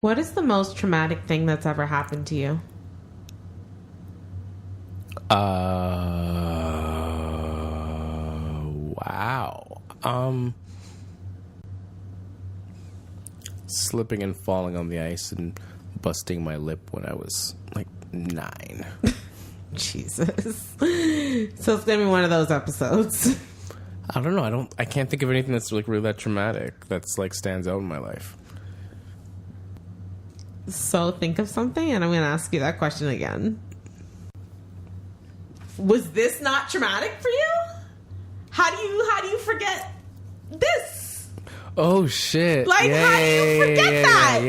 What is the most traumatic thing that's ever happened to you? Wow. Slipping and falling on the ice and busting my lip when I was like 9. Jesus. So it's gonna be one of those episodes. I don't know. I can't think of anything that's like really that traumatic that's like stands out in my life. So think of something, and I'm gonna ask you that question again. Was this not traumatic for you? How do you forget this? Oh shit! Like, how do you forget that?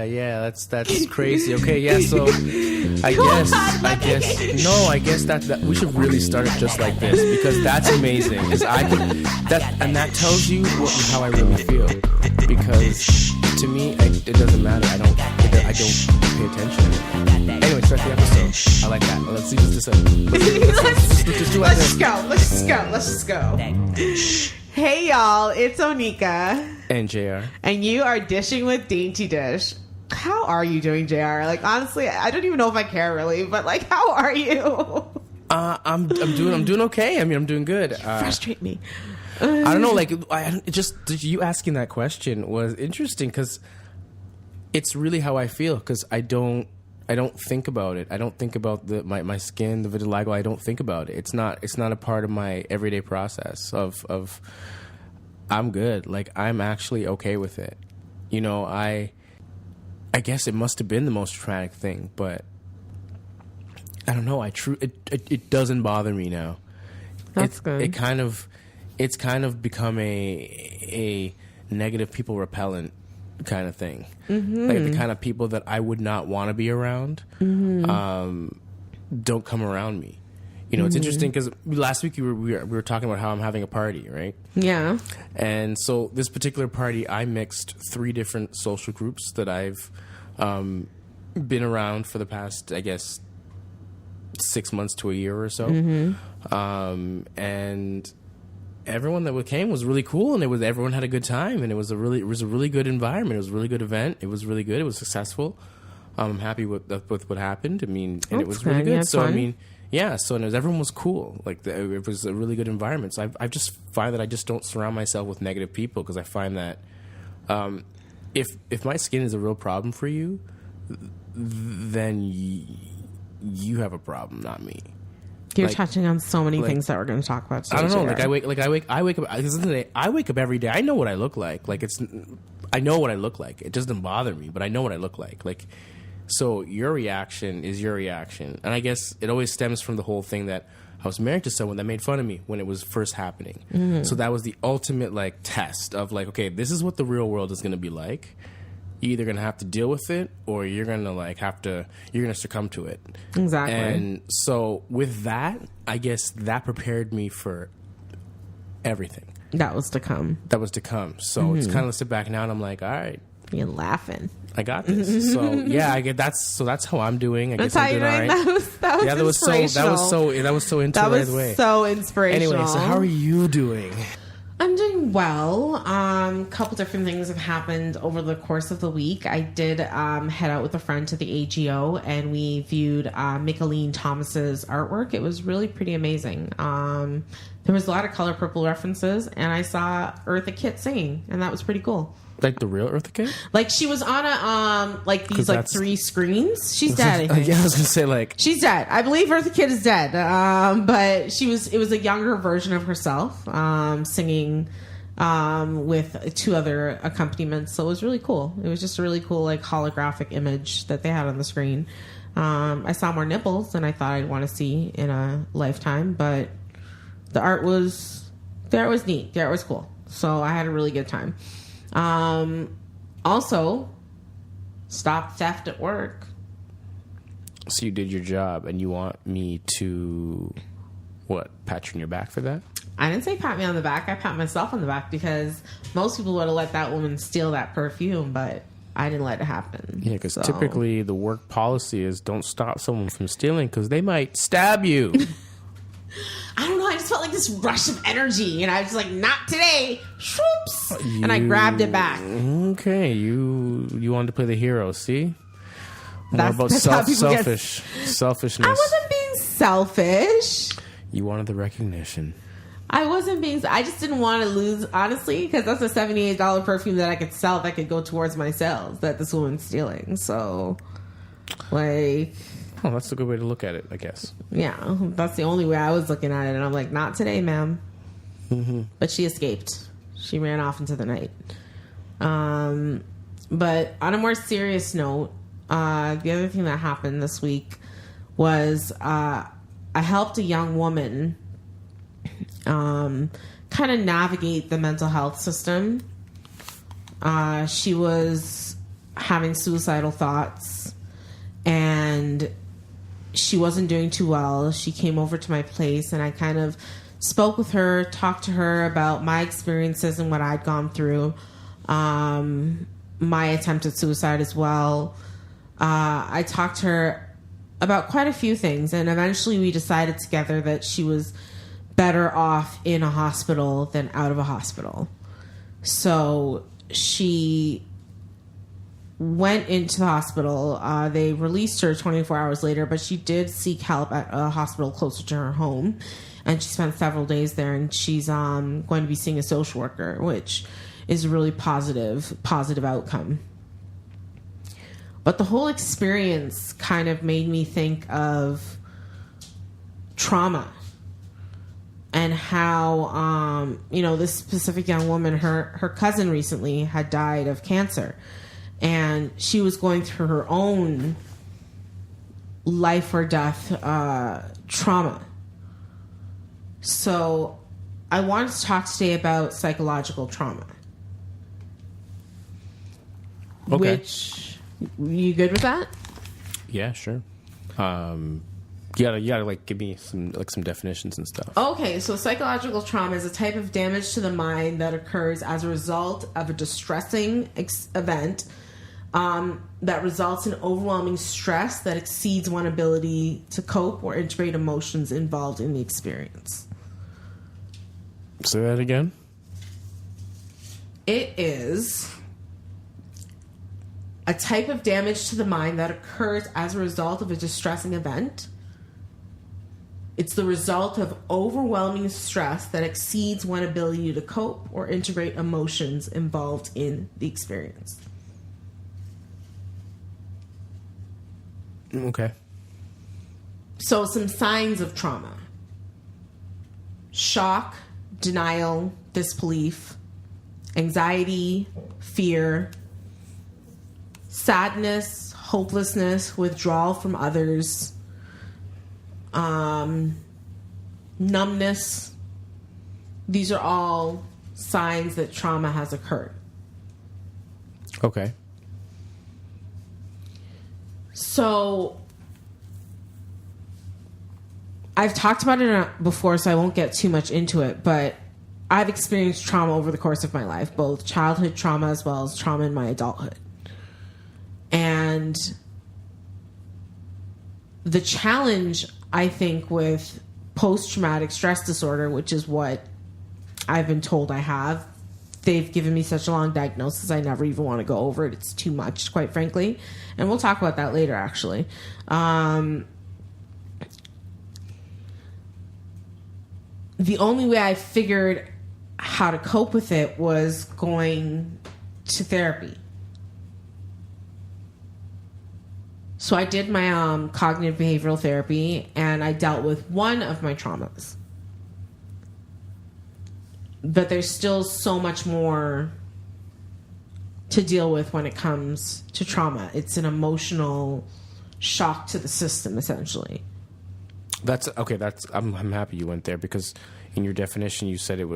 Yeah. That's crazy. Okay, yeah. So, I guess that we should really start it just like this because that's amazing. That tells you how I really feel. Because to me, it doesn't matter. I don't pay attention. Anyway, start the episode. I like that. Let's see what this is. Let's just go. Hey y'all, it's Onika and J.R. and you are dishing with Dainty Dish. How are you doing, J.R.? Like, honestly, I don't even know if I care really, but like, how are you? I'm doing okay. I mean, I'm doing good. Frustrate me. I don't know. Like, just you asking that question was interesting because it's really how I feel. Because I don't think about it. I don't think about my skin, the vitiligo. I don't think about it. It's not a part of my everyday process of I'm good. Like, I'm actually okay with it. You know, I guess it must have been the most traumatic thing, but I don't know. It doesn't bother me now. That's good. It's kind of become a negative people repellent kind of thing. Mm-hmm. Like the kind of people that I would not want to be around don't come around me. You know, it's interesting because last week we were talking about how I'm having a party, right? Yeah. And so this particular party, I mixed 3 different social groups that I've been around for the past, I guess, 6 months to a year or so. Mm-hmm. And everyone that came was really cool, and everyone had a good time, and it was a really good environment. It was a really good event. It was really good. It was successful. I'm happy with what happened. I mean, and it was really good. So fun. I mean, yeah. So everyone was cool. Like it was a really good environment. So I just find that I just don't surround myself with negative people because I find that if my skin is a real problem for you, then you have a problem, not me. You're touching on so many things that we're going to talk about today. I don't know. Like I wake up. I wake up every day. I know what I look like. I know what I look like. It doesn't bother me, but I know what I look like. Like, so your reaction is your reaction, and I guess it always stems from the whole thing that I was married to someone that made fun of me when it was first happening. Mm-hmm. So that was the ultimate like test of like, okay, this is what the real world is going to be like. You're either going to have to deal with it or you're going to succumb to it. Exactly. And so with that, I guess that prepared me for everything. That was to come. So it's kind of sit back now and I'm like, all right. You're laughing. I got this. So yeah, that's how I'm doing. I that's guess how I'm doing all right. That was so inspirational. Anyway, so how are you doing? I'm doing well. Couple different things have happened over the course of the week. I did head out with a friend to the AGO and we viewed Micheline Thomas's artwork. It was really pretty amazing. There was a lot of Color Purple references, and I saw Eartha Kitt singing, and that was pretty cool. Like the real Eartha Kitt? Like she was on a these 3 screens. She's dead. I think. Yeah, I was gonna say like she's dead. I believe Eartha Kitt is dead. But it was a younger version of herself singing with 2 other accompaniments. So it was really cool. It was just a really cool like holographic image that they had on the screen. I saw more nipples than I thought I'd want to see in a lifetime, but the art was neat. The art was cool. So I had a really good time. Also, stop theft at work. So you did your job, and you want me to, pat you on your back for that? I didn't say pat me on the back. I pat myself on the back because most people would have let that woman steal that perfume, but I didn't let it happen. Yeah, because typically the work policy is don't stop someone from stealing because they might stab you. I don't know. I just felt like this rush of energy, and I was like, not today. Shoops. And I grabbed it back. Okay, you wanted to play the hero. See, more about selfishness. I wasn't being selfish. You wanted the recognition. I wasn't being. I just didn't want to lose, honestly, because that's a $78 perfume that I could sell that could go towards my sales that this woman's stealing. So, like, oh, that's a good way to look at it, I guess. Yeah, that's the only way I was looking at it, and I'm like, not today, ma'am. Mm-hmm. But she escaped. She ran off into the night. But on a more serious note, the other thing that happened this week was I helped a young woman kind of navigate the mental health system. She was having suicidal thoughts, and she wasn't doing too well. She came over to my place, and I kind of spoke with her, talked to her about my experiences and what I'd gone through, my attempt at suicide as well. I talked to her about quite a few things, and eventually we decided together that she was better off in a hospital than out of a hospital. So she went into the hospital. They released her 24 hours later, but she did seek help at a hospital closer to her home, and she spent several days there, and she's going to be seeing a social worker, which is a really positive outcome. But the whole experience kind of made me think of trauma and how, this specific young woman, her cousin recently had died of cancer, and she was going through her own life or death trauma. So I wanted to talk today about psychological trauma. Okay. Which, you good with that? Yeah, sure. You gotta like give me some definitions and stuff. Okay, so psychological trauma is a type of damage to the mind that occurs as a result of a distressing event that results in overwhelming stress that exceeds one's ability to cope or integrate emotions involved in the experience. Say that again. It is a type of damage to the mind that occurs as a result of a distressing event. It's the result of overwhelming stress that exceeds one's ability to cope or integrate emotions involved in the experience. Okay. So some signs of trauma: shock, denial, disbelief, anxiety, fear, sadness, hopelessness, withdrawal from others, numbness. These are all signs that trauma has occurred. Okay. So I've talked about it before, so I won't get too much into it, but I've experienced trauma over the course of my life, both childhood trauma as well as trauma in my adulthood. And the challenge, I think, with post-traumatic stress disorder, which is what I've been told I have, they've given me such a long diagnosis, I never even want to go over it. It's too much, quite frankly. And we'll talk about that later, actually. The only way I figured how to cope with it was going to therapy. So I did my cognitive behavioral therapy, and I dealt with one of my traumas. But there's still so much more to deal with when it comes to trauma. It's an emotional shock to the system, essentially. That's okay. I'm happy you went there, because in your definition you said it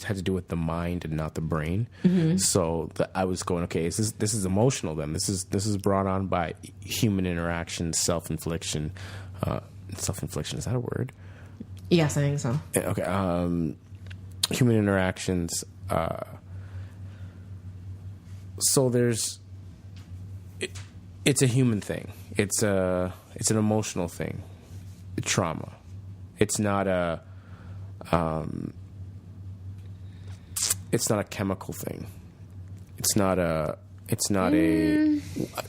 had to do with the mind and not the brain. Mm-hmm. So I was going, okay, this is emotional then. This is brought on by human interaction, self-infliction. Self-infliction, is that a word? Yes, I think so. Okay. Human interactions. So it's a human thing. It's an emotional thing. Trauma. It's not it's not a chemical thing. It's not a.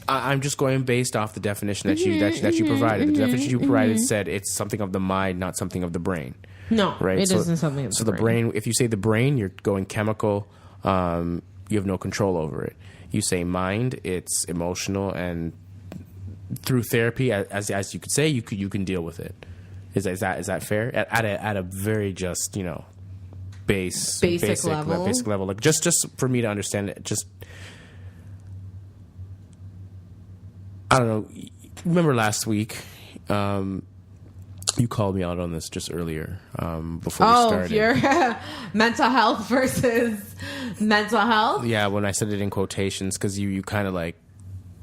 I'm just going based off the definition that you provided. The definition you provided said it's something of the mind, not something of the brain. No, right? It isn't something of the brain. So the brain, if you say the brain, you're going chemical. You have no control over it. You say mind, it's emotional, and through therapy, as you could say, you can deal with it. Is that fair? At a very just basic level, like just for me to understand it. Just I don't know. Remember last week, you called me out on this just earlier before we started. Your mental health versus mental health? Yeah, when I said it in quotations, because you kind of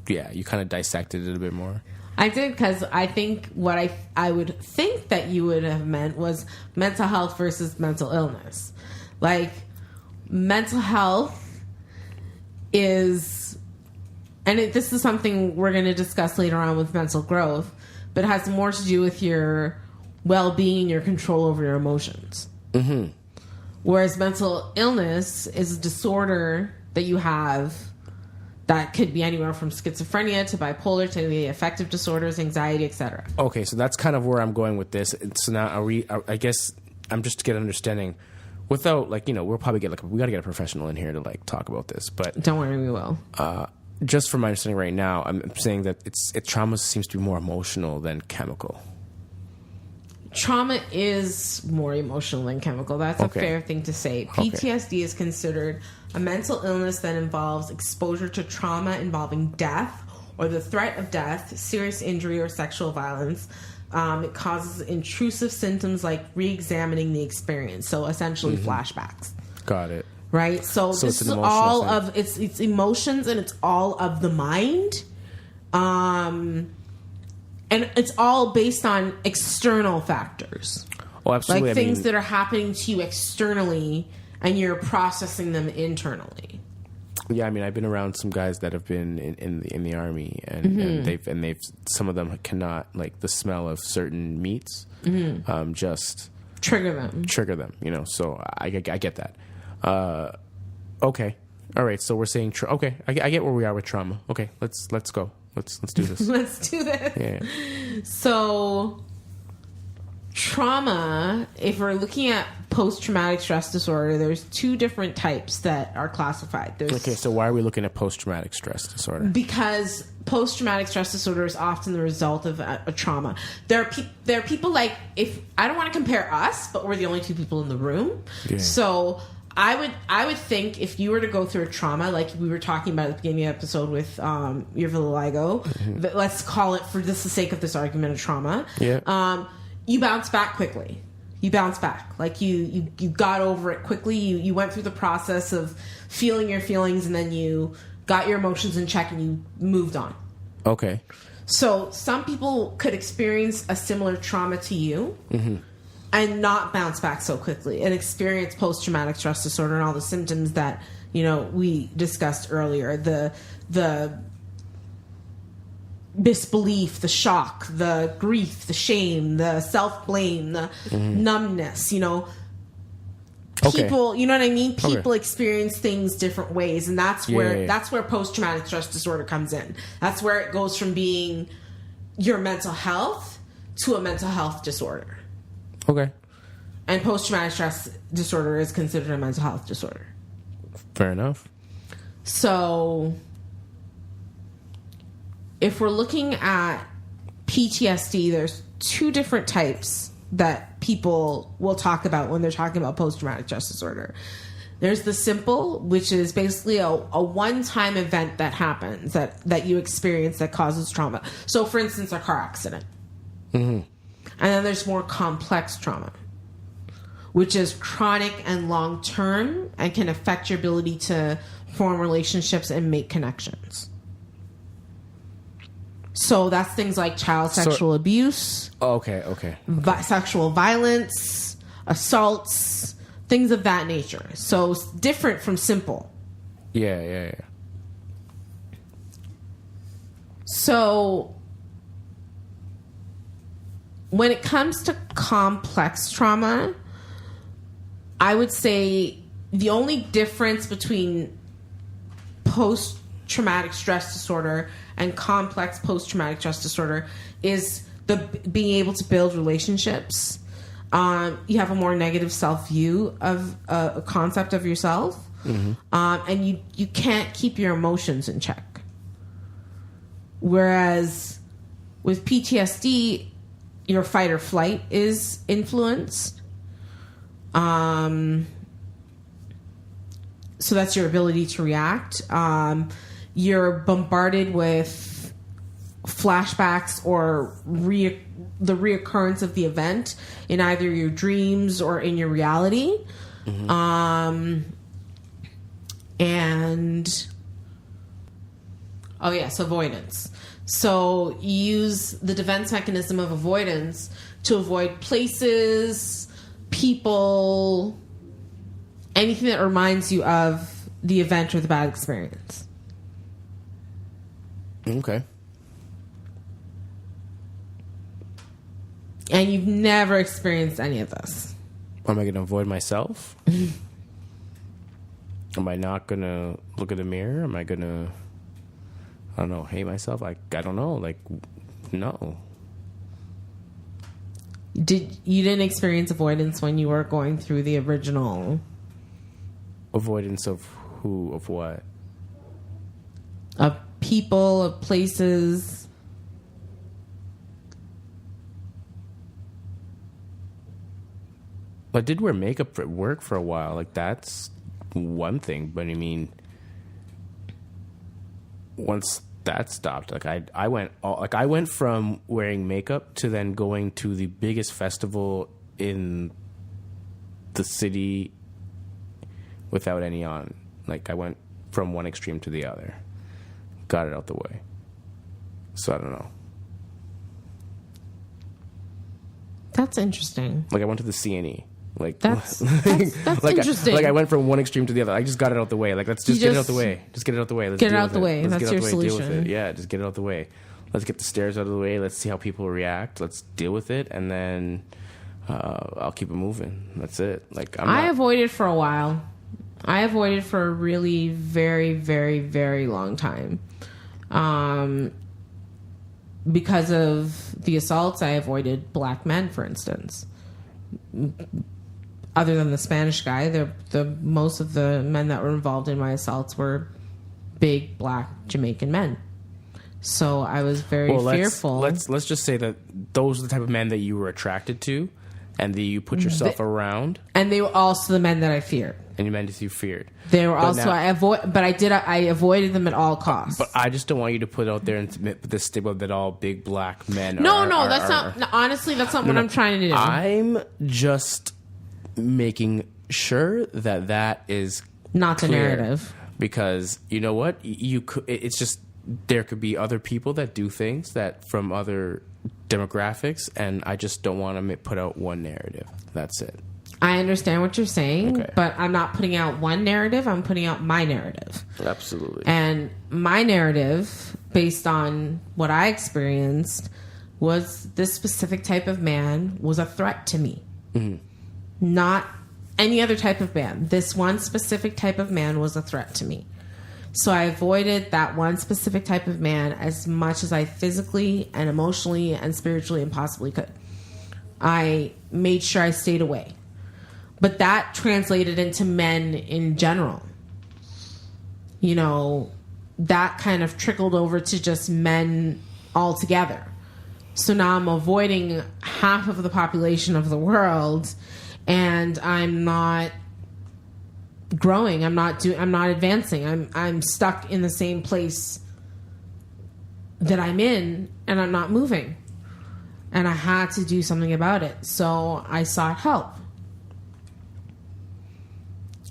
you kind of dissected it a bit more. I did, because I think what I would think that you would have meant was mental health versus mental illness. Like, mental health is... And this is something we're going to discuss later on with mental growth, but it has more to do with your well-being, your control over your emotions. Mm-hmm. Whereas mental illness is a disorder that you have that could be anywhere from schizophrenia to bipolar to the affective disorders, anxiety, etc. Okay, so that's kind of where I'm going with this. So now, I guess I'm just to get an understanding. Without, we'll probably get we got to get a professional in here to talk about this. But don't worry, we will. Just from my understanding right now, I'm saying that trauma seems to be more emotional than chemical. Trauma is more emotional than chemical. That's a fair thing to say. PTSD is considered a mental illness that involves exposure to trauma involving death or the threat of death, serious injury, or sexual violence. It causes intrusive symptoms like re-examining the experience. So essentially flashbacks. Got it. Right? So this is all of it's emotions, and it's all of the mind. And it's all based on external factors. Oh, absolutely. Like things that are happening to you externally, and you're processing them internally. Yeah, I mean, I've been around some guys that have been in the army, and they've some of them cannot, the smell of certain meats, just trigger them. So I get that. Okay, all right. So we're saying okay. I get where we are with trauma. Okay, let's go. Let's do this. Let's do this. Yeah. So, trauma, if we're looking at post-traumatic stress disorder, there's two different types that are classified. Okay, so why are we looking at post-traumatic stress disorder? Because post-traumatic stress disorder is often the result of a trauma. There are people if I don't want to compare us, but we're the only two people in the room. Yeah. So I would think if you were to go through a trauma, like we were talking about at the beginning of the episode with your vitiligo, let's call it, for just the sake of this argument, a trauma. Yeah. You bounce back quickly. You bounce back. You got over it quickly. You went through the process of feeling your feelings, and then you got your emotions in check, and you moved on. Okay. So some people could experience a similar trauma to you. And not bounce back so quickly, and experience post-traumatic stress disorder and all the symptoms that we discussed earlier: the disbelief, the shock, the grief, the shame, the self-blame, the numbness. People, you know what I mean? People experience things different ways, and that's where post-traumatic stress disorder comes in. That's where it goes from being your mental health to a mental health disorder. Okay. And post-traumatic stress disorder is considered a mental health disorder. Fair enough. So, if we're looking at PTSD, there's two different types that people will talk about when they're talking about post-traumatic stress disorder. There's the simple, which is basically a one-time event that happens, that you experience that causes trauma. So, for instance, a car accident. And then there's more complex trauma, which is chronic and long-term and can affect your ability to form relationships and make connections. So that's things like child sexual abuse. Okay. Sexual violence, assaults, things of that nature. So it's different from simple. Yeah. So when it comes to complex trauma, I would say the only difference between post-traumatic stress disorder and complex post-traumatic stress disorder is the being able to build relationships. You have a more negative self-view of a concept of yourself, and you can't keep your emotions in check. Whereas with PTSD, your fight or flight is influenced. So that's your ability to react. You're bombarded with flashbacks or the reoccurrence of the event in either your dreams or in your reality. And avoidance. So you use the defense mechanism of avoidance to avoid places, people, anything that reminds you of the event or the bad experience. Okay. And you've never experienced any of this. Am I going to avoid myself? Am I not going to look in the mirror? Am I going to, I don't know, hate myself? I don't know. Like, no. You didn't experience avoidance when you were going through the original... Avoidance of who? Of what? Of people, of places. I did wear makeup at work for a while. Like, that's one thing. But, I mean, once that stopped, like, I went from wearing makeup to then going to the biggest festival in the city without any on. Like, I went from one extreme to the other. Got it out the way. So, I don't know. That's interesting. Like, I went to the CNE. Like, that's like interesting. I went from one extreme to the other. I just got it out the way. Like, let's just get it out the way. Just get it out the way. Let's get it deal out with the it. way. Let's That's get it your out the way. Deal with solution. it. Yeah, just get it out the way. Let's get the stairs out of the way. Let's see how people react. Let's deal with it, and then I'll keep it moving. That's it. Like, I avoided for a while. I avoided for a really very, very, very long time. Because of the assaults, I avoided black men, for instance. Other than the Spanish guy, the most of the men that were involved in my assaults were big black Jamaican men. So I was very fearful. Let's just say that those are the type of men that you were attracted to, and that you put yourself around. And they were also the men that I feared. And you men that you feared. They were also I avoided them at all costs. But I just don't want you to put out there and submit the stigma that all big black men are. No, that's not. Honestly, that's not what I'm trying to do. I'm just making sure that is not the clear, narrative. because you know what, it's just there could be other people that do things that from other demographics, and I just don't want to put out one narrative. That's it. I understand what you're saying, but I'm not putting out one narrative. I'm putting out my narrative. Absolutely. And my narrative, based on what I experienced, was this specific type of man was a threat to me. Not any other type of man. This one specific type of man was a threat to me. So I avoided that one specific type of man as much as I physically and emotionally and spiritually and possibly could. I made sure I stayed away. But that translated into men in general. You know, that kind of trickled over to just men altogether. So now I'm avoiding half of the population of the world, and I'm not growing. I'm not advancing. I'm stuck in the same place that I'm in, and I'm not moving. And I had to do something about it. So I sought help.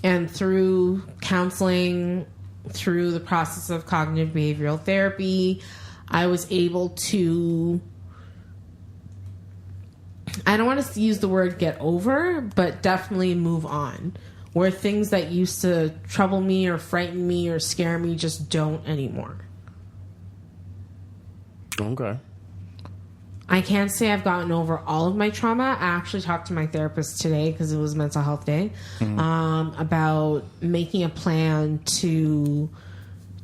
And through counseling, through the process of cognitive behavioral therapy, I was able to, I don't want to use the word get over, but definitely move on. Where things that used to trouble me or frighten me or scare me just don't anymore. Okay. I can't say I've gotten over all of my trauma. I actually talked to my therapist today because it was Mental Health Day, about making a plan to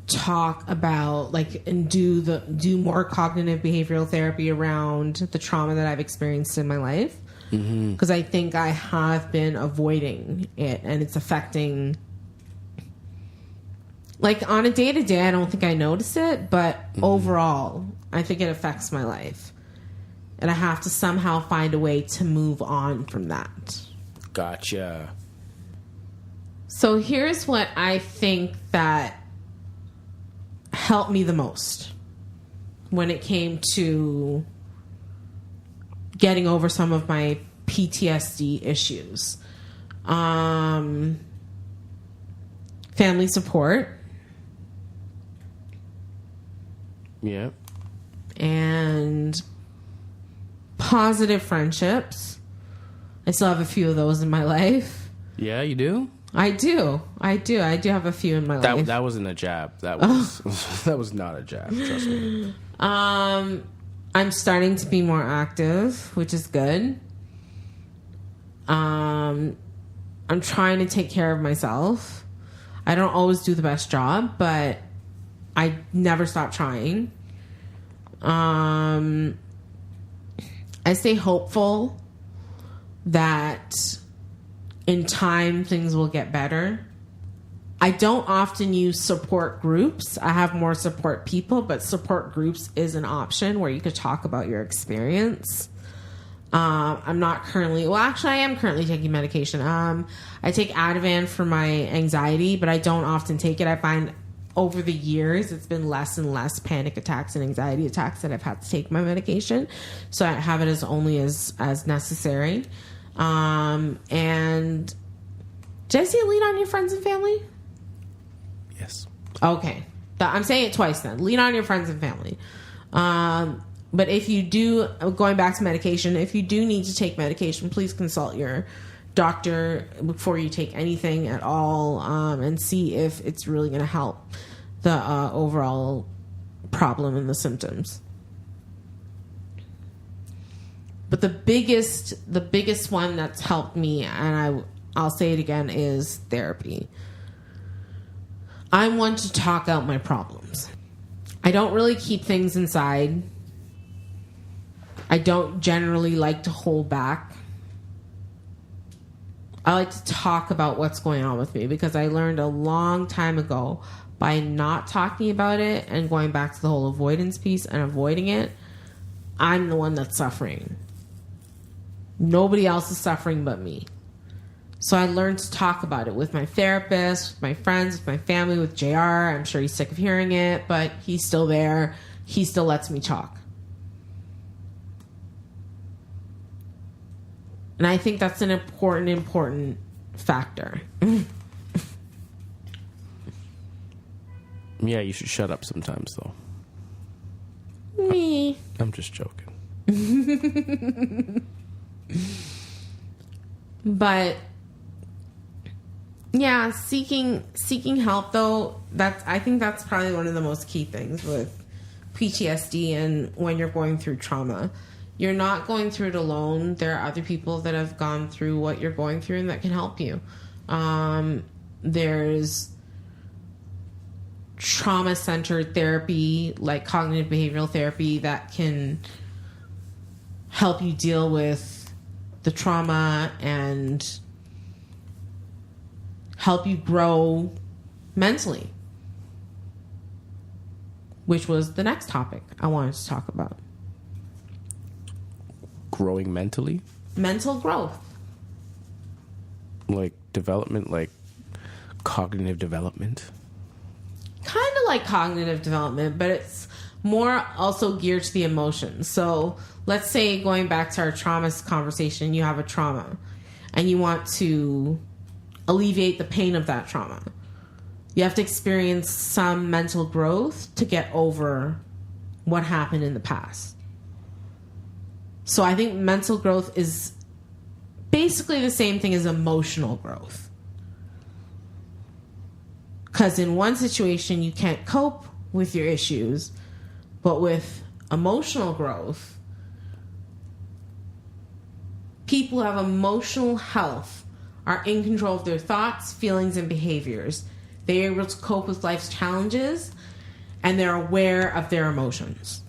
talk about and do more cognitive behavioral therapy around the trauma that I've experienced in my life. Because I think I have been avoiding it, and it's affecting. On a day-to-day, I don't think I notice it, but overall, I think it affects my life. And I have to somehow find a way to move on from that. Gotcha. So here's what I think that helped me the most when it came to getting over some of my PTSD issues. Family support. Yeah. And positive friendships. I still have a few of those in my life. Yeah, you do? I do have a few in my life. That wasn't a jab. That was that was not a jab, trust me. I'm starting to be more active, which is good. I'm trying to take care of myself. I don't always do the best job, but I never stop trying. I stay hopeful that in time things will get better. I don't often use support groups. I have more support people, but support groups is an option where you could talk about your experience. I'm not currently, I am currently taking medication. I take Ativan for my anxiety, but I don't often take it. I find over the years, it's been less and less panic attacks and anxiety attacks that I've had to take my medication. So I have it as only as necessary. And did I say lean on your friends and family? Yes. Okay. I'm saying it twice then. Lean on your friends and family. But if you do, going back to medication, if you do need to take medication, please consult your doctor before you take anything at all, and see if it's really going to help the overall problem and the symptoms. But the biggest one that's helped me, and I'll say it again, is therapy. I want to talk out my problems. I don't really keep things inside. I don't generally like to hold back. I like to talk about what's going on with me because I learned a long time ago by not talking about it and going back to the whole avoidance piece and avoiding it, I'm the one that's suffering. Nobody else is suffering but me. So I learned to talk about it with my therapist, with my friends, with my family, with JR. I'm sure he's sick of hearing it, but he's still there. He still lets me talk. And I think that's an important factor. Yeah, you should shut up sometimes, though. Me. I'm just joking. But yeah, seeking help though, I think that's probably one of the most key things with PTSD and when you're going through trauma. You're not going through it alone. There are other people that have gone through what you're going through and that can help you. There's trauma-centered therapy, like cognitive behavioral therapy, that can help you deal with the trauma and help you grow mentally, which was the next topic I wanted to talk about. Growing mentally? Mental growth. Like development, like cognitive development? Kind of like cognitive development, but it's more also geared to the emotions. So let's say, going back to our trauma conversation, you have a trauma and you want to alleviate the pain of that trauma. You have to experience some mental growth to get over what happened in the past. So I think mental growth is basically the same thing as emotional growth. Because in one situation, you can't cope with your issues, but with emotional growth, People who have emotional health are in control of their thoughts, feelings, and behaviors. They are able to cope with life's challenges, and they're aware of their emotions.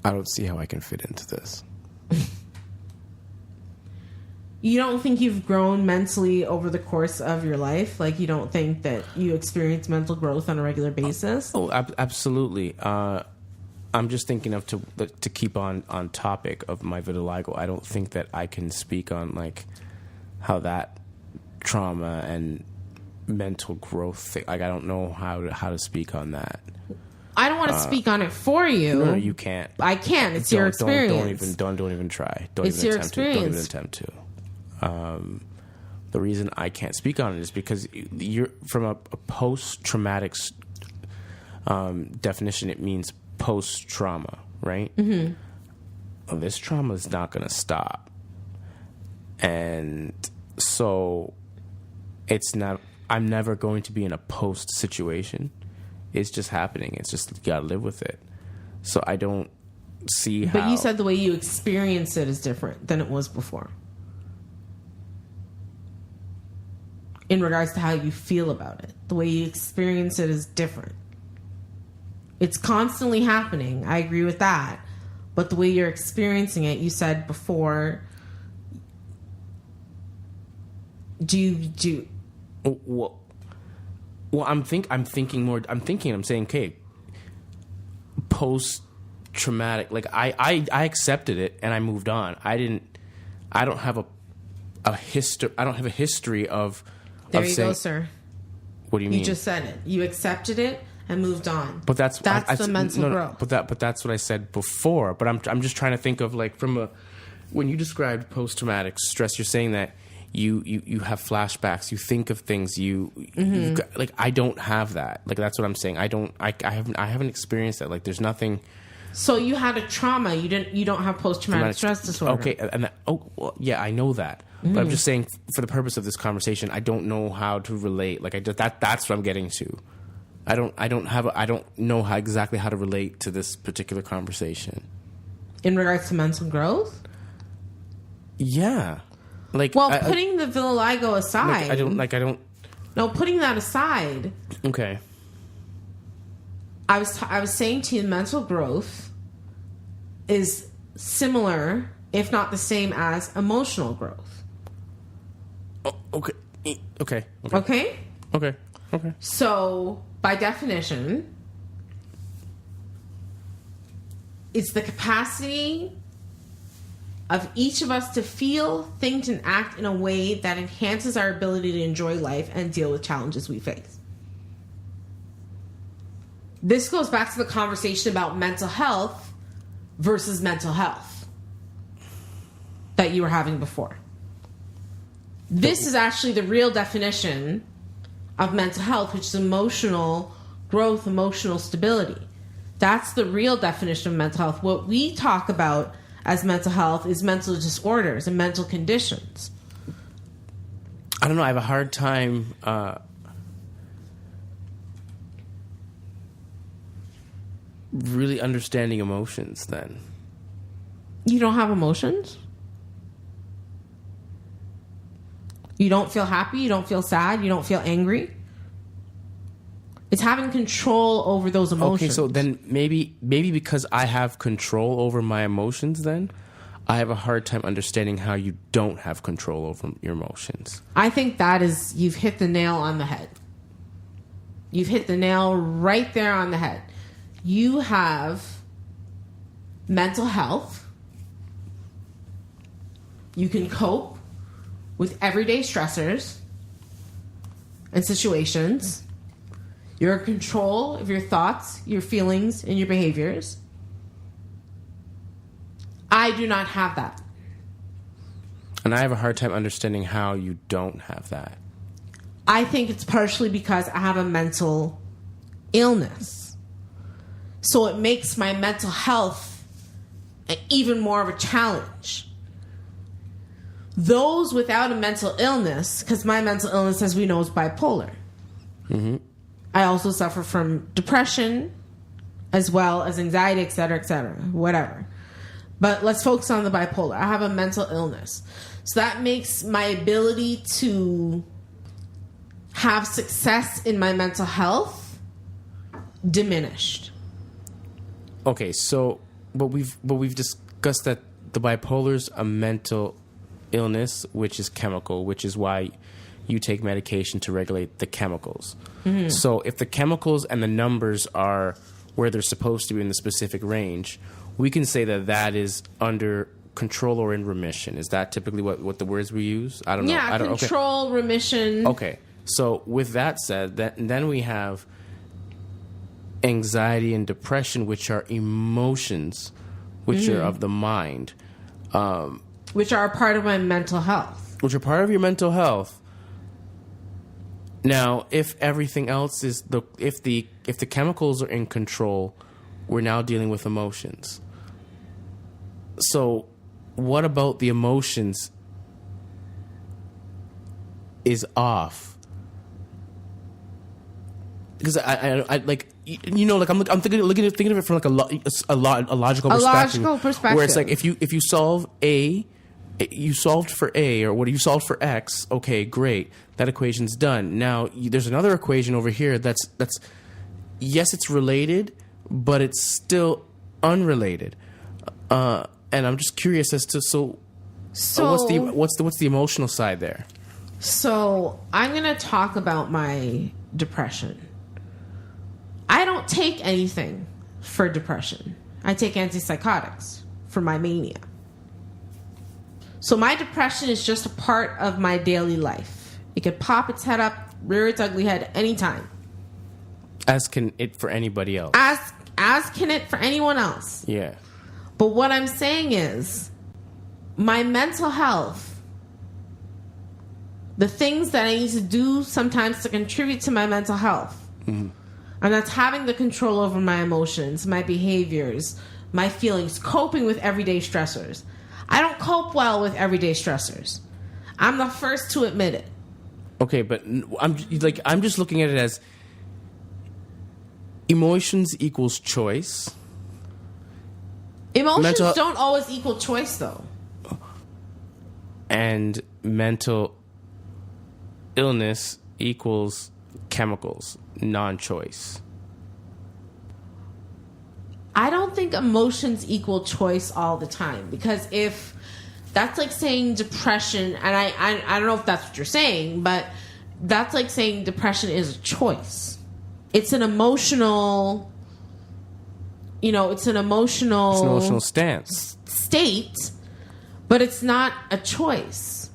I don't see how I can fit into this. You don't think you've grown mentally over the course of your life? Like, you don't think that you experience mental growth on a regular basis? Absolutely. I'm just thinking of to keep on topic of my vitiligo. I don't think that I can speak on like how that trauma and mental growth thing, like I don't know how to speak on that. I don't want to speak on it for you. No, you can't. I can. It's your experience. Don't even try. It's your experience. Don't even attempt to. The reason I can't speak on it is because you're from a post-traumatic definition. It means post-trauma, right? Mm-hmm. Well, this trauma is not going to stop, and so it's not. I'm never going to be in a post situation. It's just happening. It's just you gotta live with it. So I don't see how. But you said the way you experience it is different than it was before. In regards to how you feel about it, the way you experience it is different. It's constantly happening. I agree with that. But the way you're experiencing it, you said before. Well, I'm saying, okay, post traumatic. Like I accepted it and I moved on. I don't have a history. I don't have a history of. There you go, sir. What do you mean? You just said it. You accepted it and moved on. But that's the mental growth. But that's what I said before. But I'm just trying to think of like when you described post traumatic stress, you're saying that you have flashbacks, you think of things, you've got, like I don't have that. Like that's what I'm saying. I haven't experienced that. Like there's nothing. So you had a trauma. You don't have post traumatic stress disorder. Okay, and I know that. But I'm just saying, for the purpose of this conversation, I don't know how to relate. Like that's what I'm getting to. I don't know exactly how to relate to this particular conversation. In regards to mental growth? Yeah. Like, putting the vitiligo aside. I don't. No, putting that aside. Okay. I was saying to you, mental growth is similar, if not the same, as emotional growth. Oh, okay. Okay. Okay? Okay. Okay. So, by definition, it's the capacity of each of us to feel, think, and act in a way that enhances our ability to enjoy life and deal with challenges we face. This goes back to the conversation about mental health versus mental health that you were having before. This is actually the real definition of mental health, which is emotional growth, emotional stability. That's the real definition of mental health. What we talk about as mental health is mental disorders and mental conditions. I don't know. I have a hard time really understanding emotions then. You don't have emotions? You don't feel happy? You don't feel sad? You don't feel angry? It's having control over those emotions. Okay, so then maybe because I have control over my emotions then, I have a hard time understanding how you don't have control over your emotions. I think you've hit the nail on the head. You've hit the nail right there on the head. You have mental health. You can cope with everyday stressors and situations. You're in control of your thoughts, your feelings, and your behaviors. I do not have that. And I have a hard time understanding how you don't have that. I think it's partially because I have a mental illness. So it makes my mental health even more of a challenge. Those without a mental illness, because my mental illness, as we know, is bipolar. Mm-hmm. I also suffer from depression, as well as anxiety, et cetera, whatever. But let's focus on the bipolar. I have a mental illness. So that makes my ability to have success in my mental health diminished. Okay, so but we've discussed that the bipolar's a mental illness, which is chemical, which is why you take medication to regulate the chemicals. Mm-hmm. So if the chemicals and the numbers are where they're supposed to be in the specific range, we can say that that is under control or in remission. Is that typically what the words we use? I don't know. Yeah, control, okay. Remission. Okay. So with that said, then we have anxiety and depression, which are emotions, which are of the mind. Which are a part of my mental health. Which are part of your mental health. Now, if everything else is if the chemicals are in control, we're now dealing with emotions. So, what about the emotions is off? Because I like, you know, like I'm thinking of it from like a logical perspective. Where it's like if you solve A, you solved for A, or what you solved for X. Okay, great, that equation's done. Now there's another equation over here that's yes, it's related, but it's still unrelated. And I'm just curious as to what's the emotional side there? So I'm gonna talk about my depression. I don't take anything for depression. I take antipsychotics for my mania. So my depression is just a part of my daily life. It could pop its head up, rear its ugly head anytime. As can it for anybody else. As can it for anyone else. Yeah. But what I'm saying is, my mental health, the things that I need to do sometimes to contribute to my mental health, and that's having the control over my emotions, my behaviors, my feelings, coping with everyday stressors. I don't cope well with everyday stressors. I'm the first to admit it. Okay, but I'm just looking at it as emotions equals choice. Emotions don't always equal choice, though. And mental illness equals chemicals, non-choice. I don't think emotions equal choice all the time, because if that's like saying depression, and I don't know if that's what you're saying, but that's like saying depression is a choice. It's an emotional, it's an emotional stance, state, but it's not a choice.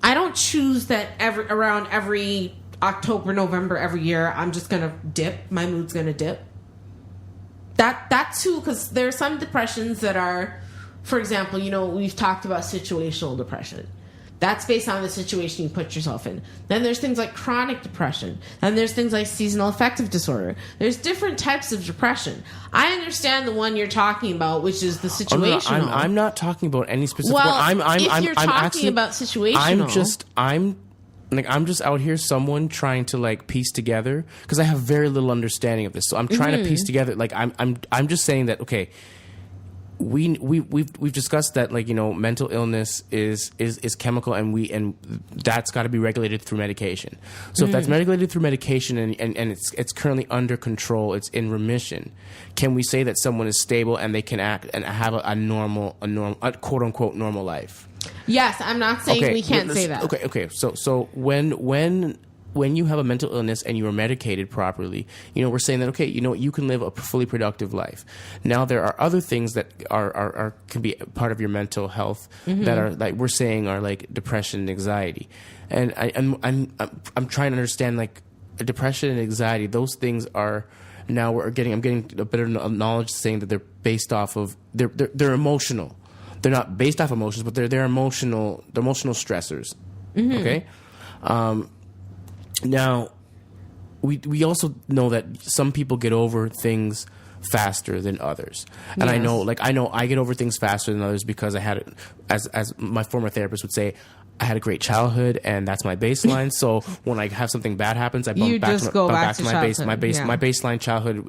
I don't choose that around every October, November, every year, I'm just going to dip. My mood's going to dip. That too, because there are some depressions that are, for example, we've talked about situational depression. That's based on the situation you put yourself in. Then there's things like chronic depression. Then there's things like seasonal affective disorder. There's different types of depression. I understand the one you're talking about, which is the situational. Oh, no, I'm not talking about any specific one. If you're talking about situational, I'm just out here, someone trying to piece together, because I have very little understanding of this. So I'm trying to piece together. I'm just saying that, okay, we've discussed that mental illness is chemical, and that's got to be regulated through medication. So if that's regulated through medication and it's currently under control, it's in remission, can we say that someone is stable and they can act and have a normal quote unquote normal life? Yes, I'm not saying we can't say that. Okay. So when you have a mental illness and you are medicated properly, we're saying that, okay, you can live a fully productive life. Now there are other things that are can be part of your mental health that are like we're saying are like depression and anxiety, and I'm trying to understand depression and anxiety. Those things are now I'm getting a bit of knowledge saying that they're based off of they're emotional. They're not based off emotions, but they're emotional. They're emotional stressors. Okay. Now, we also know that some people get over things faster than others, and yes. I know I get over things faster than others because I had it, as my former therapist would say, I had a great childhood, and that's my baseline. So when I have something bad happens, I bump back to my baseline childhood.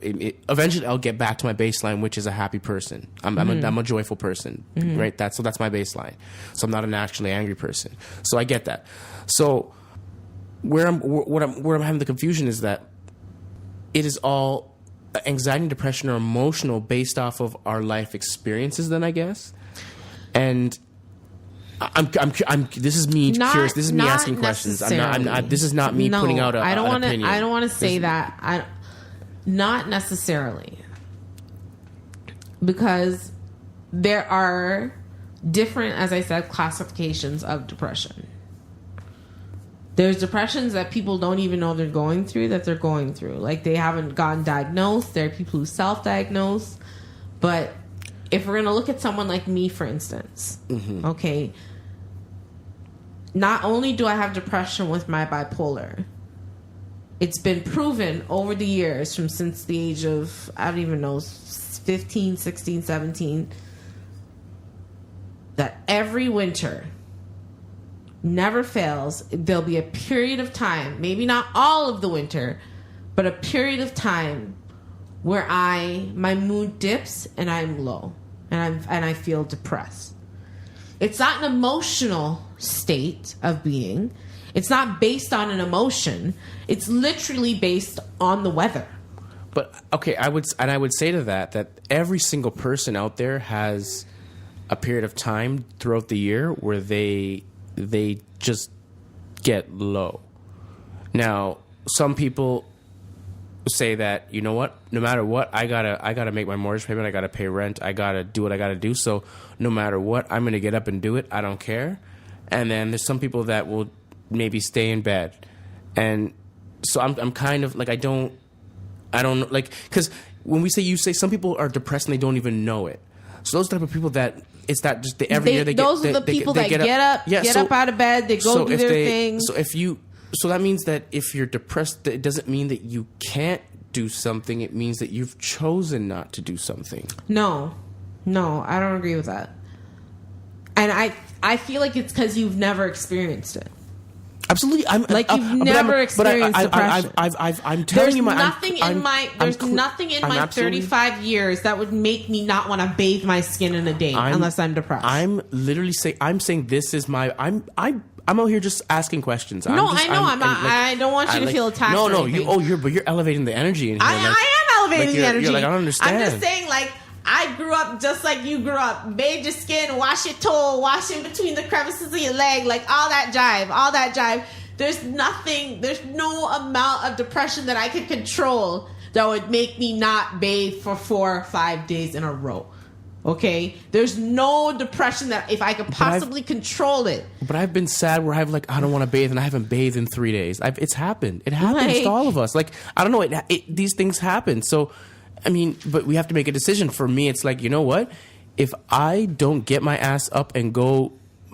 Eventually, I'll get back to my baseline, which is a happy person. I'm a joyful person, right? That's my baseline. So I'm not a naturally angry person. So I get that. So where I'm having the confusion is that it is all anxiety and depression are emotional based off of our life experiences. Then I guess, and I'm this is me curious. This is me asking questions. This is not me putting out an opinion. I don't want to say that. Not necessarily. Because there are different, as I said, classifications of depression. There's depressions that people don't even know they're going through, Like, they haven't gotten diagnosed. There are people who self-diagnose. But if we're going to look at someone like me, for instance, okay, not only do I have depression with my bipolar, it's been proven over the years since the age of, I don't even know, 15, 16, 17, that every winter never fails. There'll be a period of time, maybe not all of the winter, but a period of time where my mood dips and I'm low and I feel depressed. It's not an emotional state of being. It's not based on an emotion. It's literally based on the weather. But okay, I would say to that every single person out there has a period of time throughout the year where they just get low. Now, some people say that, you know what, no matter what, I gotta make my mortgage payment, I gotta pay rent, I gotta do what I gotta do, so no matter what, I'm gonna get up and do it, I don't care. And then there's some people that will maybe stay in bed. And so I'm kind of like, I don't like, because when you say some people are depressed and they don't even know it. So those type of people that it's that just every year they get those are the people that get up out of bed, they go do their thing. So that means that if you're depressed, it doesn't mean that you can't do something. It means that you've chosen not to do something. No, I don't agree with that. And I feel like it's because you've never experienced it. Absolutely, you've never experienced depression. I'm telling you, there's nothing in my 35 years that would make me not want to bathe my skin in a day unless I'm depressed. I'm literally saying this is my I'm out here just asking questions. I know. I don't want you to feel attacked. No. You're elevating the energy in here. I am elevating the energy. You're like, I don't understand. I'm just saying, like, I grew up just like you grew up. Bathe your skin, wash your toe, wash in between the crevices of your leg, like all that jive. There's no amount of depression that I could control that would make me not bathe for 4 or 5 days in a row. Okay? There's no depression that if I could possibly control it. But I've been sad where I don't want to bathe and I haven't bathed in 3 days. It's happened. It happens to all of us. Like, I don't know. These things happen. So, I mean, but we have to make a decision. For me, it's like, you know what? If I don't get my ass up and go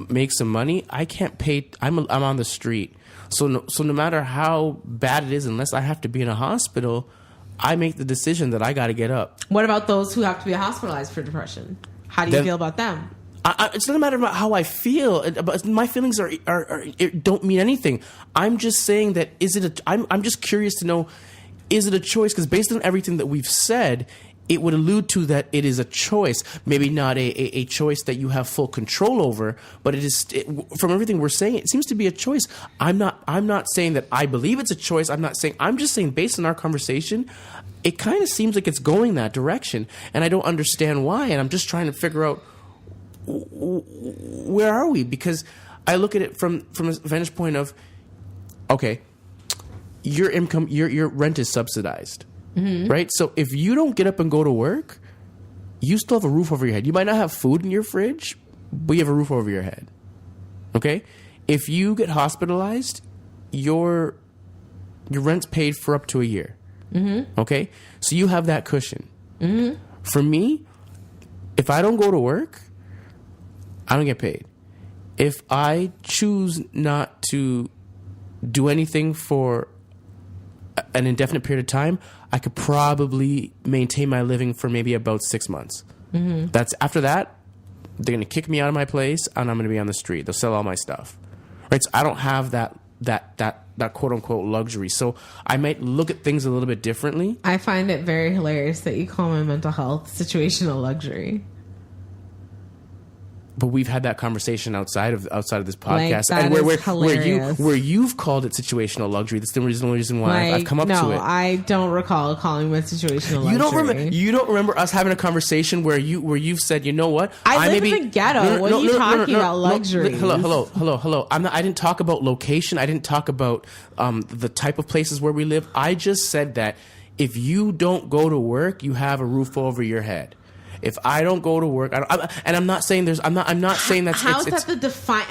make some money, I can't pay. I'm on the street. So no matter how bad it is, unless I have to be in a hospital, I make the decision that I got to get up. What about those who have to be hospitalized for depression? How do you feel about them? It's not a matter about how I feel. But my feelings are don't mean anything. I'm just saying that I'm just curious to know, is it a choice? Because based on everything that we've said, it would allude to that it is a choice. Maybe not a choice that you have full control over, but from everything we're saying, it seems to be a choice. I'm not saying that I believe it's a choice. I'm just saying based on our conversation, it kind of seems like it's going that direction, and I don't understand why. And I'm just trying to figure out where are we? Because I look at it from a vantage point of, okay, your income, your rent is subsidized. Mm-hmm. Right? So if you don't get up and go to work, you still have a roof over your head. You might not have food in your fridge, but you have a roof over your head. Okay? If you get hospitalized, your rent's paid for up to a year. Mm-hmm. Okay? So you have that cushion. Mm-hmm. For me, if I don't go to work, I don't get paid. If I choose not to do anything for an indefinite period of time, I could probably maintain my living for maybe about 6 months. Mm-hmm. After that, they're going to kick me out of my place and I'm going to be on the street. They'll sell all my stuff. right? So I don't have that quote unquote luxury. So I might look at things a little bit differently. I find it very hilarious that you call my mental health situational luxury. But we've had that conversation outside of this podcast, like, and where you've called it situational luxury. That's the reason why I've come up to it. No, I don't recall calling it situational luxury. You don't remember us having a conversation where you've said, you know what? I live in the ghetto. What are you talking about luxury? Hello. I didn't talk about location. I didn't talk about the type of places where we live. I just said that if you don't go to work, you have a roof over your head. If I don't go to work, I'm not saying that's. How's that the defining?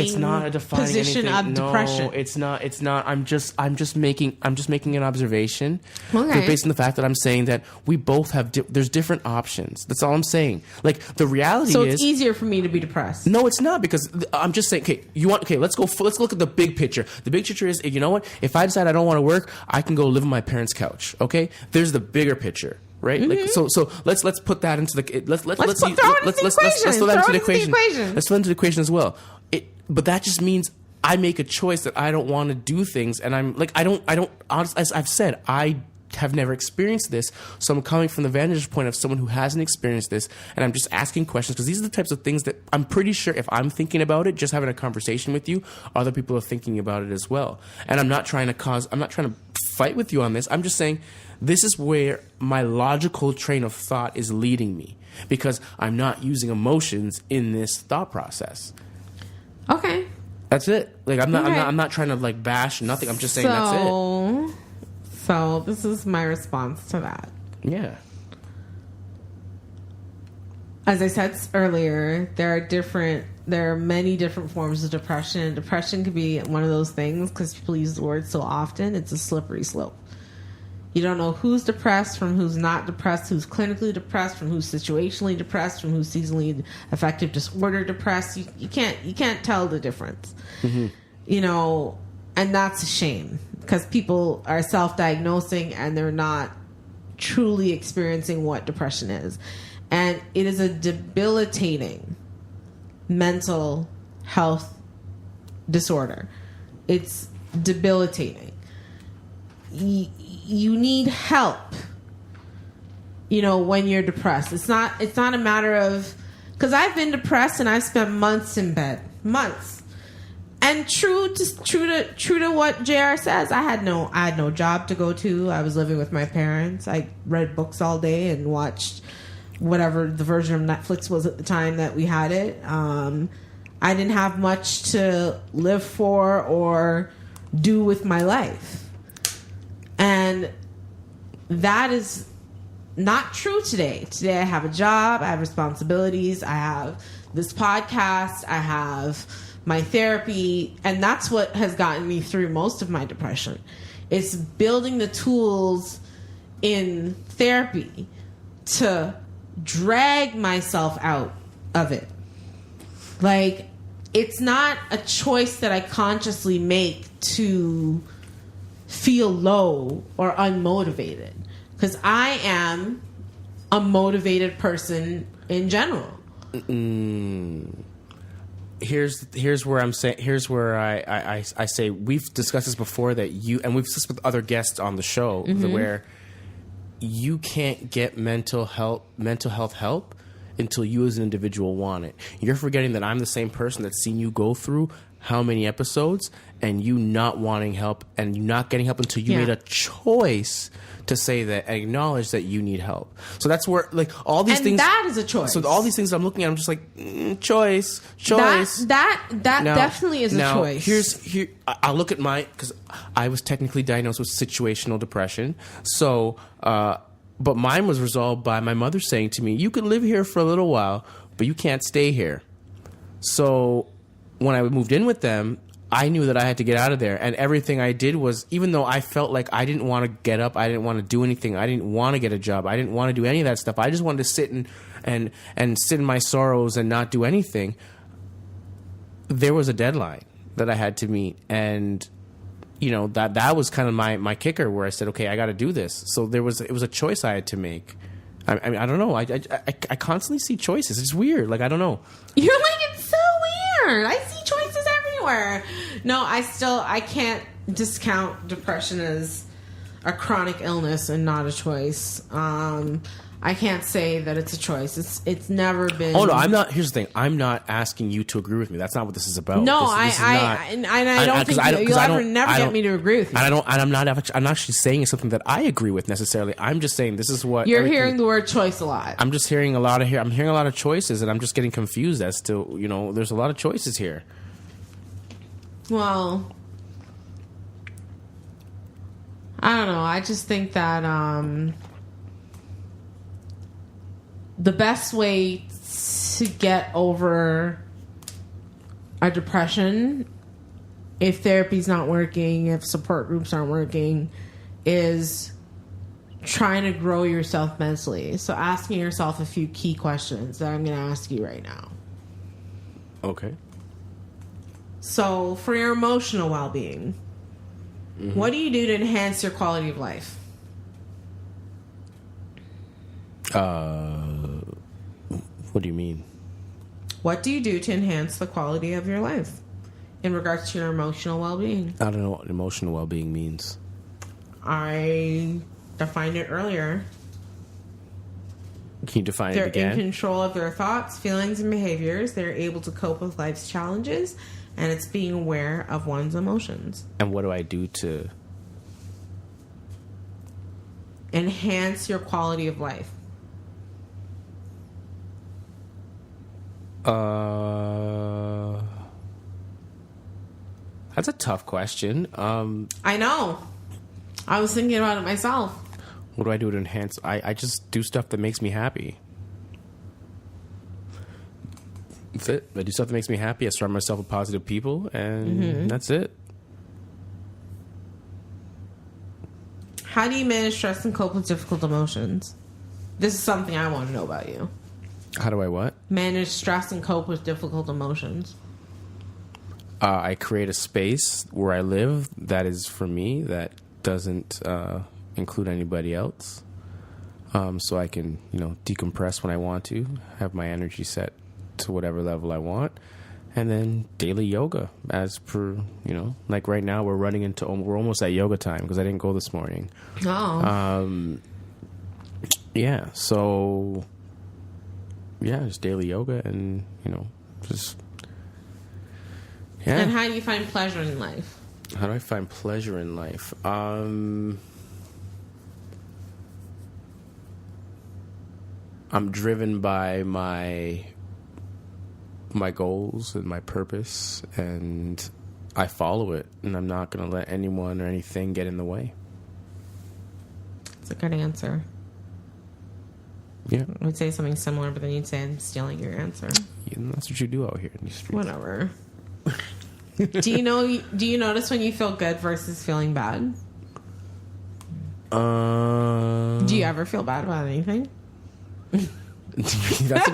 It's not a defining position anything. of depression. No, it's not. I'm just making an observation. Okay. Based on the fact that I'm saying that we both have. There's different options. That's all I'm saying. Like the reality is. So it's easier for me to be depressed. No, it's not, because I'm just saying. Let's look at the big picture. The big picture is, you know what? If I decide I don't want to work, I can go live on my parents' couch. Okay, there's the bigger picture. Right, Mm-hmm. like so. Let's put that into the let's throw that into the equation. Let's throw that into the equation as well. But that just means I make a choice that I don't want to do things, and I'm like I don't. Honestly, as I've said, I have never experienced this, so I'm coming from the vantage point of someone who hasn't experienced this, and I'm just asking questions, because these are the types of things that I'm pretty sure if I'm thinking about it, just having a conversation with you, other people are thinking about it as well. And I'm not trying to fight with you on this. I'm just saying this is where my logical train of thought is leading me, because I'm not using emotions in this thought process. Okay. That's it. Like I'm not trying to like bash nothing. I'm just saying that's it. So this is my response to that. Yeah. As I said earlier, there are many different forms of depression. Depression could be one of those things, because people use the word so often, it's a slippery slope. You don't know who's depressed from who's not depressed, who's clinically depressed from who's situationally depressed, from who's seasonally affective disorder depressed. You can't tell the difference. Mm-hmm. You know, and that's a shame, because people are self-diagnosing and they're not truly experiencing what depression is. And it is a debilitating mental health disorder. It's debilitating. You need help, you know, when you're depressed. It's not a matter of, because I've been depressed and I've spent months in bed, months. And true to what JR says, I had no job to go to. I was living with my parents. I read books all day and watched whatever the version of Netflix was at the time that we had it. I didn't have much to live for or do with my life. And that is not true today. Today I have a job, I have responsibilities, I have this podcast, I have my therapy, and that's what has gotten me through most of my depression. It's building the tools in therapy to drag myself out of it. Like, it's not a choice that I consciously make to feel low or unmotivated, because I am a motivated person in general. Here's where I say we've discussed this before, that you, and we've discussed with other guests on the show, mm-hmm. where you can't get mental health help until you as an individual want it. You're forgetting that I'm the same person that's seen you go through how many episodes, and you not wanting help and you not getting help until you made a choice to say that and acknowledge that you need help. So that's where, like, all these things, that is a choice. So all these things I'm looking at, I'm just like, choice. That now, definitely is a choice. I look at because I was technically diagnosed with situational depression. So, but mine was resolved by my mother saying to me, you can live here for a little while, but you can't stay here. So when I moved in with them, I knew that I had to get out of there. And everything I did was, even though I felt like I didn't want to get up, I didn't want to do anything, I didn't want to get a job, I didn't want to do any of that stuff, I just wanted to sit and sit in my sorrows and not do anything. There was a deadline that I had to meet. And, you know, that was kind of my kicker, where I said, okay, I got to do this. So it was a choice I had to make. I mean, I don't know. I constantly see choices. It's weird. Like, I don't know. You're like, it's so everywhere. I see choices everywhere. No, I can't discount depression as a chronic illness and not a choice. I can't say that it's a choice. It's never been. Oh no, I'm not. Here's the thing. I'm not asking you to agree with me. That's not what this is about. No, this I don't think you'll never get me to agree with you. And I'm actually saying something that I agree with necessarily. I'm just saying this is what you're hearing the word choice a lot. I'm just hearing a lot of I'm hearing a lot of choices, and I'm just getting confused as to there's a lot of choices here. Well, I don't know. I just think that the best way to get over a depression, if therapy's not working, if support groups aren't working, is trying to grow yourself mentally. So asking yourself a few key questions that I'm going to ask you right now. Okay. So for your emotional well-being, what do you do to enhance your quality of life? What do you mean? What do you do to enhance the quality of your life in regards to your emotional well-being? I don't know what emotional well-being means. I defined it earlier. Can you define it again? They're in control of their thoughts, feelings, and behaviors. They're able to cope with life's challenges, and it's being aware of one's emotions. And what do I do to enhance your quality of life? That's a tough question. I know. I was thinking about it myself. What do I do to enhance? I just do stuff that makes me happy. That's it. I do stuff that makes me happy. I surround myself with positive people, and that's it. How do you manage stress and cope with difficult emotions? This is something I want to know about you. How do I what? Manage stress and cope with difficult emotions. I create a space where I live that is for me, that doesn't include anybody else. So I can, decompress when I want to, have my energy set to whatever level I want. And then daily yoga as per, like right now we're almost at yoga time because I didn't go this morning. Oh. Yeah. So yeah, just daily yoga and, just, yeah. And how do you find pleasure in life? How do I find pleasure in life? I'm driven by my goals and my purpose, and I follow it, and I'm not going to let anyone or anything get in the way. That's a good answer. Yeah. I would say something similar, but then you'd say I'm stealing your answer. Yeah, that's what you do out here in these streets. Whatever. Do you notice when you feel good versus feeling bad? Do you ever feel bad about anything? That's a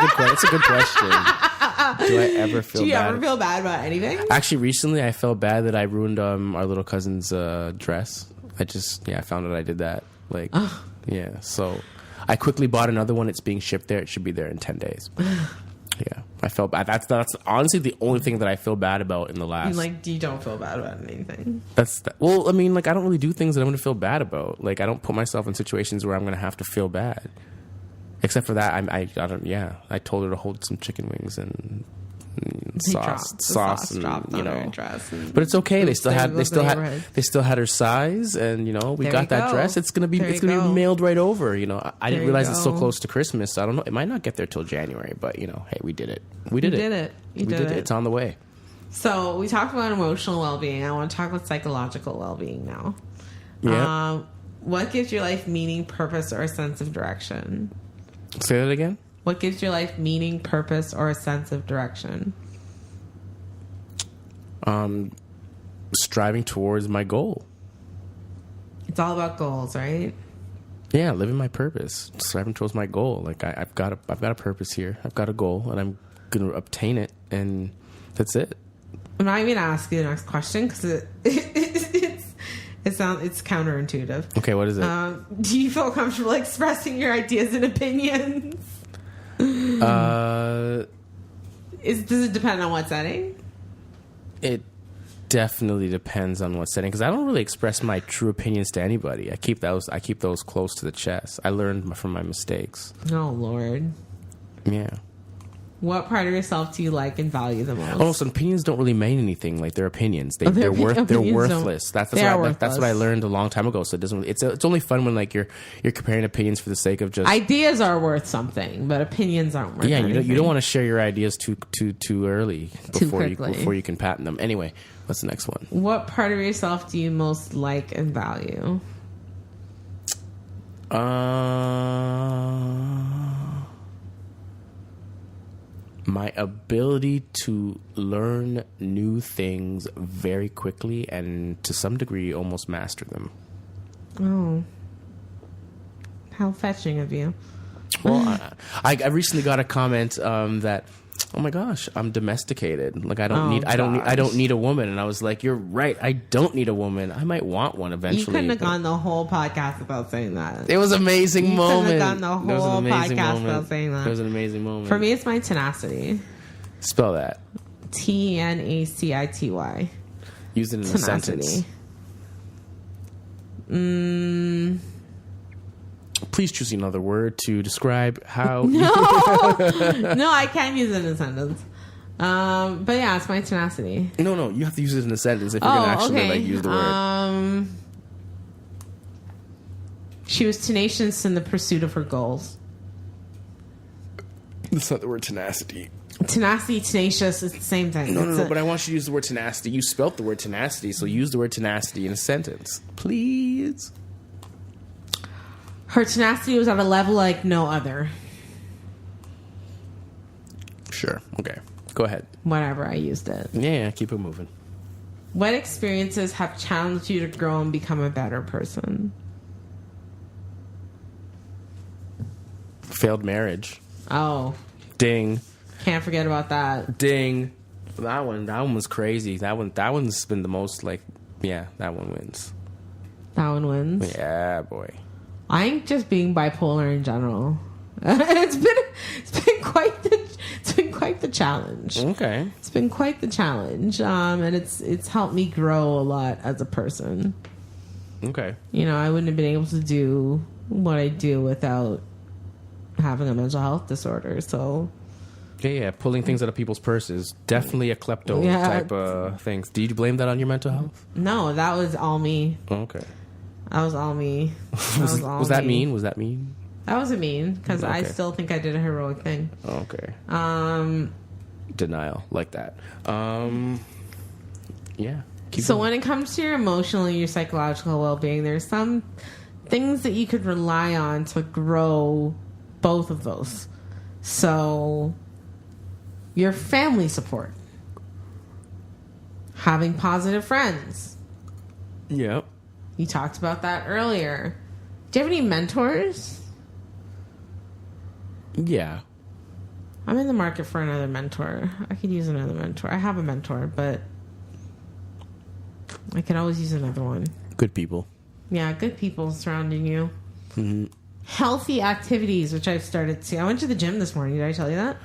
good question. Do I ever feel bad? Do you ever feel bad about anything? Actually, recently I felt bad that I ruined our little cousin's dress. I found out I did that. Yeah, so I quickly bought another one. It's being shipped there. It should be there in 10 days. Yeah, I felt bad. That's honestly the only thing that I feel bad about in the last. You don't feel bad about anything. Well, I mean, I don't really do things that I'm going to feel bad about. I don't put myself in situations where I'm going to have to feel bad. Except for that, I don't. Yeah, I told her to hold some chicken wings and sauce, and But it's okay. They still had her size, and we got that dress. It's gonna be mailed right over. I didn't realize it's so close to Christmas. So I don't know. It might not get there till January, but hey, we did it. We did it. It's on the way. So we talked about emotional well-being. I want to talk about psychological well-being now. Yeah. What gives your life meaning, purpose, or a sense of direction? Say that again. What gives your life meaning, purpose, or a sense of direction? Striving towards my goal. It's all about goals, right? Yeah, living my purpose, striving towards my goal. I've got a purpose here. I've got a goal, and I'm going to obtain it, and that's it. I'm not even going to ask you the next question because it's counterintuitive. Okay, what is it? Do you feel comfortable expressing your ideas and opinions? Does it depend on what setting? It definitely depends on what setting, because I don't really express my true opinions to anybody. I keep those close to the chest. I learned from my mistakes. Oh, Lord. Yeah. What part of yourself do you like and value the most? Oh, so opinions don't really mean anything. Like, they're opinions. They're worthless. That's what I learned a long time ago. So it doesn't. It's only fun when like you're comparing opinions for the sake of just ideas are worth something, but opinions aren't worth. Yeah, anything. you don't want to share your ideas too early before you can patent them. Anyway, what's the next one? What part of yourself do you most like and value? My ability to learn new things very quickly and to some degree almost master them. Oh. How fetching of you. Well, I recently got a comment that, oh my gosh, I'm domesticated. Like I don't need a woman. And I was like, you're right. I don't need a woman. I might want one eventually. You couldn't have gone the whole podcast without saying that. It was an amazing moment. You couldn't have gone the whole podcast without saying that. It was an amazing moment. For me, it's my tenacity. Spell that. TNACITY. Use it in a sentence. Please choose another word to describe how. No, I can't use it in a sentence. But yeah, it's my tenacity. No, you have to use it in a sentence if you're gonna actually use the word. She was tenacious in the pursuit of her goals. That's not the word tenacity. Tenacity, tenacious, it's the same thing. No, but I want you to use the word tenacity. You spelt the word tenacity, so use the word tenacity in a sentence. Please. Her tenacity was at a level like no other. Sure. Okay. Go ahead. Whatever, I used it. Yeah, keep it moving. What experiences have challenged you to grow and become a better person? Failed marriage. Oh. Ding. Can't forget about that. Ding. That one was crazy. That one's been the most that one wins. That one wins? Yeah, boy. I think just being bipolar in general. It's been quite the challenge. Okay. It's been quite the challenge. And it's helped me grow a lot as a person. Okay. I wouldn't have been able to do what I do without having a mental health disorder. So yeah, pulling things out of people's purses, definitely a klepto type of thing. Do you blame that on your mental health? No, that was all me. Okay. That was all me. Was that mean? Was that mean? That wasn't mean, because I still think I did a heroic thing. Okay. Denial, like that. Yeah. So when it comes to your emotional and your psychological well-being, there's some things that you could rely on to grow both of those. So your family support, having positive friends. Yep. You talked about that earlier. Do you have any mentors? Yeah. I'm in the market for another mentor. I could use another mentor. I have a mentor, but I could always use another one. Good people. Yeah, good people surrounding you. Mm-hmm. Healthy activities, which I've started to. I went to the gym this morning. Did I tell you that?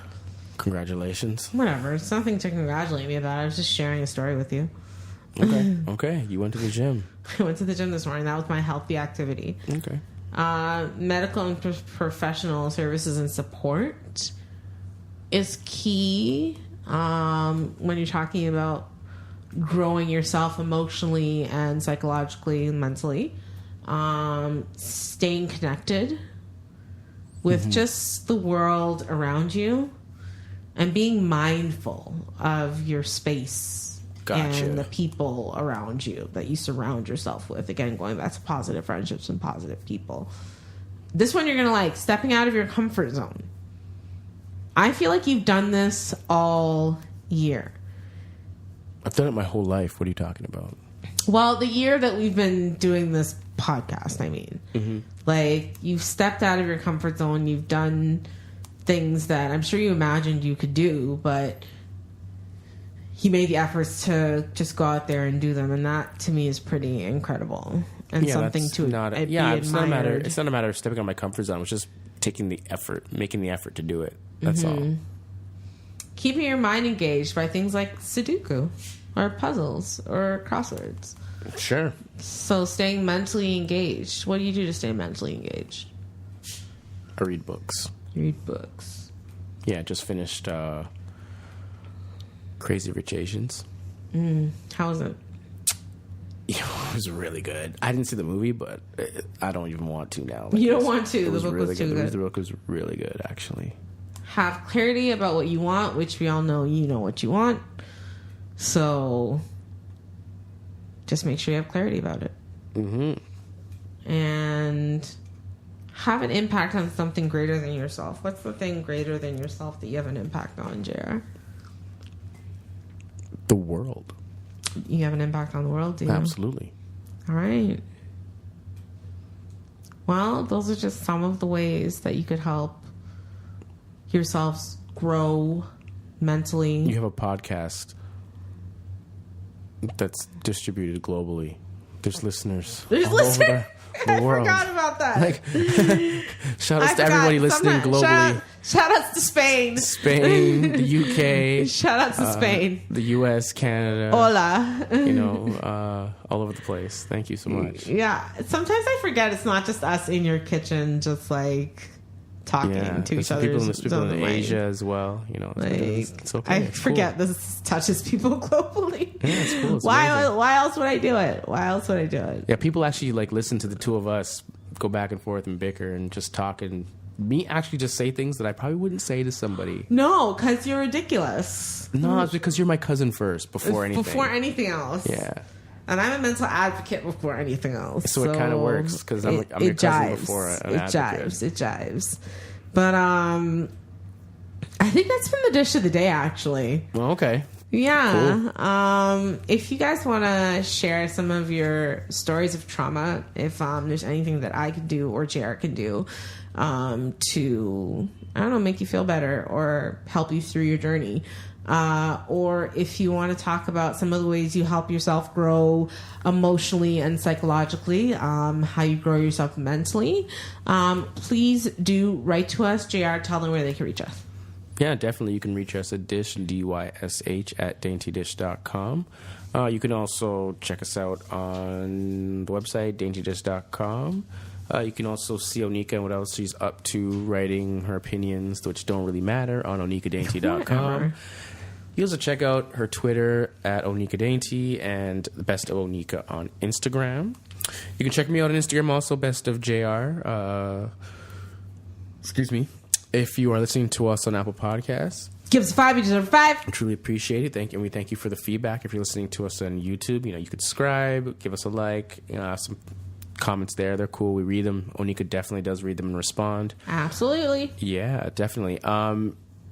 Congratulations. Whatever. It's nothing to congratulate me about. I was just sharing a story with you. Okay. You went to the gym. I went to the gym this morning. That was my healthy activity. Okay. Medical and professional services and support is key when you're talking about growing yourself emotionally and psychologically and mentally. Staying connected with just the world around you and being mindful of your space. Gotcha. And the people around you that you surround yourself with. Again, going back to positive friendships and positive people. This one you're going to like, stepping out of your comfort zone. I feel like you've done this all year. I've done it my whole life. What are you talking about? Well, the year that we've been doing this podcast, I mean. Mm-hmm. Like, you've stepped out of your comfort zone. You've done things that I'm sure you imagined you could do, but he made the efforts to just go out there and do them, and that to me is pretty incredible and something to be admired. It's not a matter of stepping out of my comfort zone. It's just taking the effort, making the effort to do it. That's all. keeping your mind engaged by things like Sudoku or puzzles or crosswords. Sure. So staying mentally engaged. What do you do to stay mentally engaged? I read books. Read books. Yeah, just finished Crazy Rich Asians. How was it? It was really good. I didn't see the movie, but I don't even want to now. You don't want to. The book really was too good. The book was really good, actually. Have clarity about what you want, which we all know you know what you want. So just make sure you have clarity about it. Mm-hmm. And have an impact on something greater than yourself. What's the thing greater than yourself that you have an impact on, JR? The world. You have an impact on the world, do you? Absolutely. All right. Well, those are just some of the ways that you could help yourselves grow mentally. You have a podcast that's distributed globally. There's listeners. There's listeners. The world. I forgot about that. Shout outs to everybody listening globally. Shout outs to Spain. Spain, the UK. Shout outs to Spain. The US, Canada. Hola. All over the place. Thank you so much. Yeah. Sometimes I forget it's not just us in your kitchen, just like talking to each other. There's people in Asia as well. It's okay. I forget this touches people globally. Yeah, it's cool. It's why amazing. Why else would I do it? Why else would I do it? Yeah, people actually listen to the two of us go back and forth and bicker and just talk, and me actually just say things that I probably wouldn't say to somebody. No, because you're ridiculous. No, it's because you're my cousin first before anything. Before anything else. Yeah. And I'm a mental advocate before anything else. So it kind of works because I'm your cousin before an advocate. It jives. But I think that's been the dish of the day, actually. Well, okay. Yeah. Cool. If you guys want to share some of your stories of trauma, if there's anything that I can do or JR can do to, I don't know, make you feel better or help you through your journey, or if you want to talk about some of the ways you help yourself grow emotionally and psychologically, how you grow yourself mentally, please do write to us. JR, tell them where they can reach us. Yeah, definitely. You can reach us at dysh, dysh, at daintydish.com. You can also check us out on the website, daintydish.com. You can also see Onika and what else she's up to, writing her opinions, which don't really matter, on onikadainty.com. You can also check out her Twitter at onikadainty and the Best of Onika on Instagram. You can check me out on Instagram also, Best of JR. Excuse me. If you are listening to us on Apple Podcasts, give us a 5. You deserve a 5. I truly appreciate it. We thank you for the feedback. If you're listening to us on YouTube, you could subscribe, give us a like, some comments there. They're cool. We read them. Onika definitely does read them and respond. Absolutely. Yeah, definitely.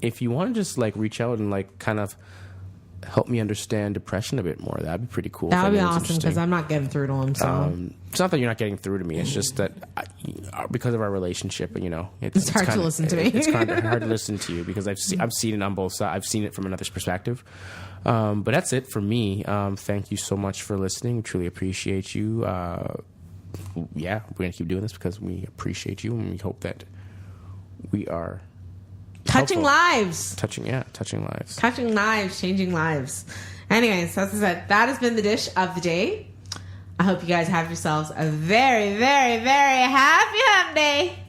If you want to just reach out and kind of help me understand depression a bit more, that'd be pretty cool. That would be awesome because I'm not getting through to him. So it's not that you're not getting through to me. It's just that because of our relationship, it's hard to listen to me. It's kind of hard to listen to you because I've seen it on both sides. I've seen it from another's perspective. But that's it for me. Thank you so much for listening. We truly appreciate you. We're gonna keep doing this because we appreciate you and we hope that we are touching lives. Touching lives. Touching lives, changing lives. Anyways, as I said, that has been the dish of the day. I hope you guys have yourselves a very, very, very happy hump day.